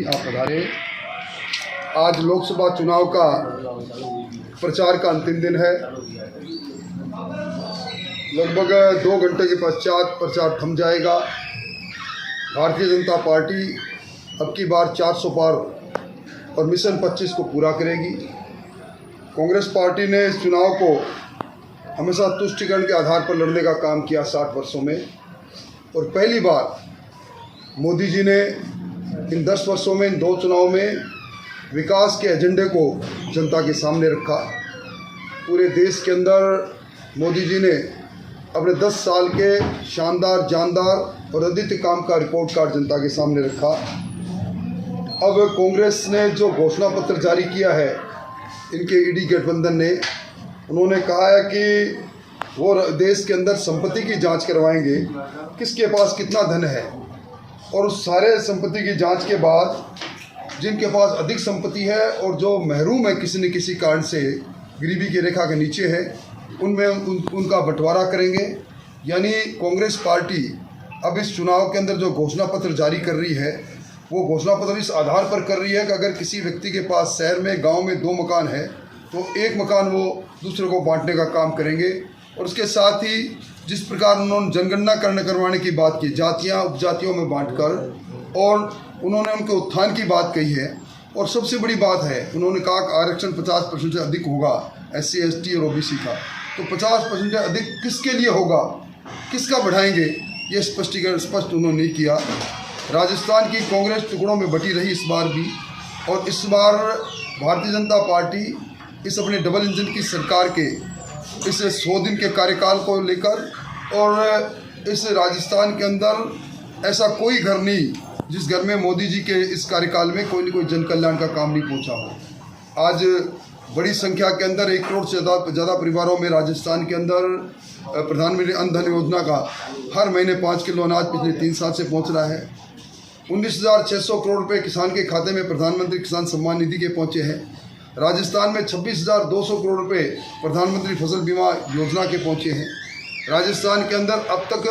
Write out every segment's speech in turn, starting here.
आप पधारे। आज लोकसभा चुनाव का प्रचार का अंतिम दिन है। लगभग 2 घंटे के पश्चात प्रचार थम जाएगा। भारतीय जनता पार्टी अब की बार 400 पार और मिशन 25 को पूरा करेगी। कांग्रेस पार्टी ने इस चुनाव को हमेशा तुष्टिकरण के आधार पर लड़ने का काम किया 60 वर्षों में, और पहली बार मोदी जी ने इन 10 वर्षों में इन 2 चुनाव में विकास के एजेंडे को जनता के सामने रखा। पूरे देश के अंदर मोदी जी ने अपने 10 साल के शानदार, जानदार और अद्वितीय काम का रिपोर्ट कार्ड जनता के सामने रखा। अब कांग्रेस ने जो घोषणा पत्र जारी किया है, इनके ईडी गठबंधन ने, उन्होंने कहा है कि वो देश के अंदर संपत्ति की जांच करवाएंगे, किसके पास कितना धन है, और उस सारे संपत्ति की जांच के बाद जिनके पास अधिक संपत्ति है और जो महरूम है किसी न किसी कारण से, गरीबी की रेखा के नीचे है, उनमें उनका बंटवारा करेंगे। यानी कांग्रेस पार्टी अब इस चुनाव के अंदर जो घोषणा पत्र जारी कर रही है, वो घोषणा पत्र इस आधार पर कर रही है कि अगर किसी व्यक्ति के पास शहर में, गांव में 2 मकान है तो 1 मकान वो दूसरे को बांटने का काम करेंगे। और उसके साथ ही जिस प्रकार उन्होंने जनगणना करवाने की बात की, जातियाँ उपजातियों में बांटकर, और उन्होंने उनके उत्थान की बात कही है, और सबसे बड़ी बात है उन्होंने कहा कि आरक्षण 50% से अधिक होगा SC ST और OBC का। तो 50% से अधिक किसके लिए होगा, किसका बढ़ाएंगे, ये स्पष्ट उन्होंने नहीं किया। राजस्थान की कांग्रेस टुकड़ों में बटी रही इस बार भी, और इस बार भारतीय जनता पार्टी इस अपने डबल इंजन की सरकार के इस 100 दिन के कार्यकाल को लेकर, और इस राजस्थान के अंदर ऐसा कोई घर नहीं जिस घर में मोदी जी के इस कार्यकाल में कोई न कोई जन कल्याण का काम नहीं पहुंचा हो। आज बड़ी संख्या के अंदर 1 करोड़ से ज़्यादा परिवारों में राजस्थान के अंदर प्रधानमंत्री अन्न धन योजना का हर महीने 5 किलो अनाज पिछले 3 साल से पहुँच रहा है। 19,600 करोड़ रुपये किसान के खाते में प्रधानमंत्री किसान सम्मान निधि के पहुँचे हैं। राजस्थान में 26,200 करोड़ रुपये प्रधानमंत्री फसल बीमा योजना के पहुँचे हैं। राजस्थान के अंदर अब तक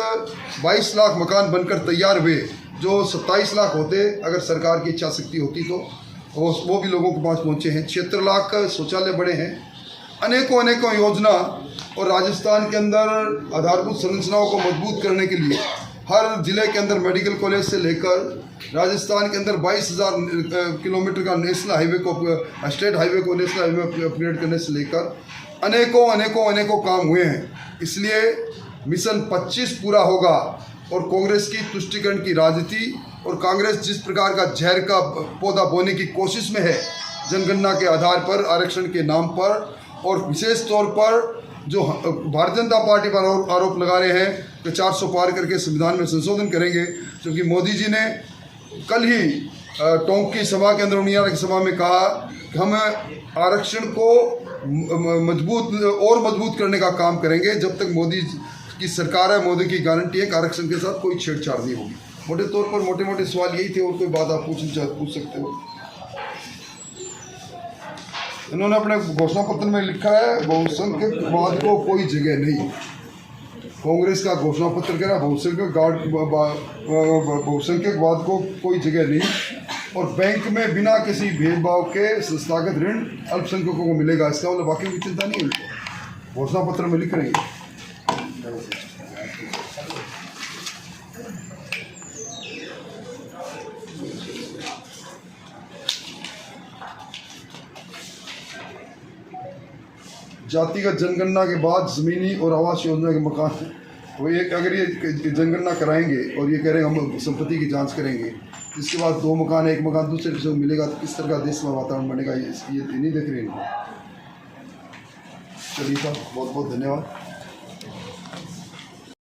22 लाख मकान बनकर तैयार हुए, जो 27 लाख होते अगर सरकार की इच्छा शक्ति होती तो, वो भी लोगों के पास पहुँचे हैं। 76 लाख शौचालय बड़े हैं। अनेकों योजना, और राजस्थान के अंदर आधारभूत संरचनाओं को मजबूत करने के लिए हर जिले के अंदर मेडिकल कॉलेज से लेकर राजस्थान के अंदर 22,000 किलोमीटर का नेशनल हाईवे को, स्टेट हाईवे को नेशनल हाईवे में अपग्रेड करने से लेकर अनेकों काम हुए हैं। इसलिए मिशन 25 पूरा होगा, और कांग्रेस की तुष्टिकरण की राजनीति, और कांग्रेस जिस प्रकार का जहर का पौधा बोने की कोशिश में है जनगणना के आधार पर, आरक्षण के नाम पर, और विशेष तौर पर जो भारतीय जनता पार्टी पर आरोप लगा रहे हैं कि 400 पार करके संविधान में संशोधन करेंगे, क्योंकि मोदी जी ने कल ही टोंक की सभा के अंदर, उनियारा की सभा में कहा कि हम आरक्षण को मजबूत करने का काम करेंगे। जब तक मोदी की सरकार है, मोदी की गारंटी है कि आरक्षण के साथ कोई छेड़छाड़ नहीं होगी। मोटे तौर पर मोटे सवाल यही थे, और कोई बात आप पूछ सकते हो। इन्होंने अपने घोषणा पत्र में लिखा है, बहुसंख्यकवाद को कोई जगह नहीं। कांग्रेस का घोषणा पत्र कह रहा बहुसंख्यकवाद को कोई जगह नहीं, और बैंक में बिना किसी भेदभाव के संस्थागत ऋण अल्पसंख्यकों को मिलेगा। इसका मतलब बाकी की चिंता नहीं है, घोषणा पत्र में लिख रहे हैं। जातिगत जनगणना के बाद ज़मीनी और आवास योजना के मकान, वो एक अगर ये जनगणना कराएंगे और ये कह रहे हैं हम संपत्ति की जांच करेंगे, इसके बाद 2 मकान है, 1 मकान दूसरे किसी को मिलेगा, तो किस तरह का देश में वातावरण बनेगा, ये नहीं देख रहे हैं। चलिए साहब, बहुत धन्यवाद।